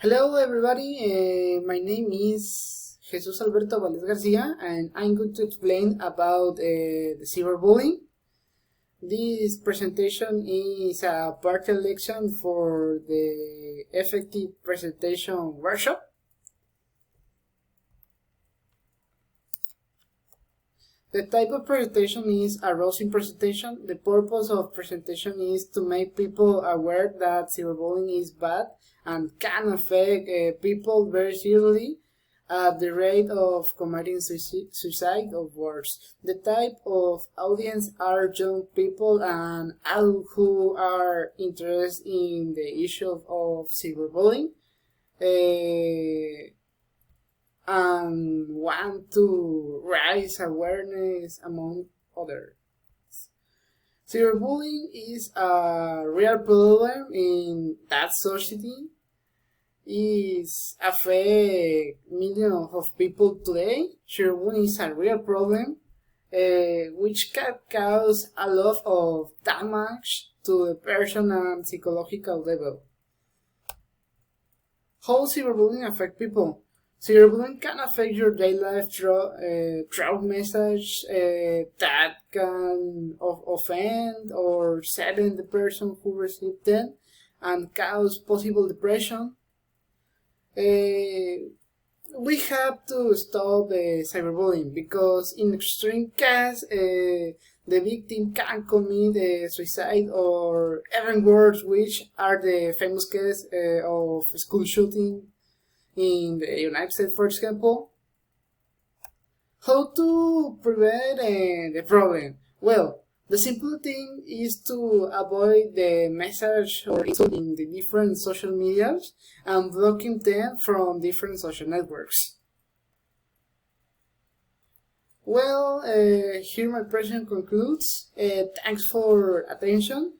Hello everybody, my name is Jesus Alberto Valdez Garcia and I'm going to explain about the cyberbullying. This presentation is a part election for the effective presentation workshop. The type of presentation is a rousing presentation. The purpose of presentation is to make people aware that cyberbullying is bad and can affect people very seriously at the rate of committing suicide or worse. The type of audience are young people and adults who are interested in the issue of cyberbullying and want to raise awareness among others. Cyberbullying is a real problem in that society. It affects millions of people today. Cyberbullying is a real problem which can cause a lot of damage to the person and psychological level. How cyberbullying affects people? Cyberbullying can affect your daily life through message that can offend or sadden the person who received them and cause possible depression. We have to stop cyberbullying because in extreme case the victim can commit suicide or even worse, which are the famous case of school shooting in the United States, for example. How to prevent the problem? Well, the simple thing is to avoid the message or insult in the different social medias and blocking them from different social networks. Well, here my presentation concludes. Thanks for attention.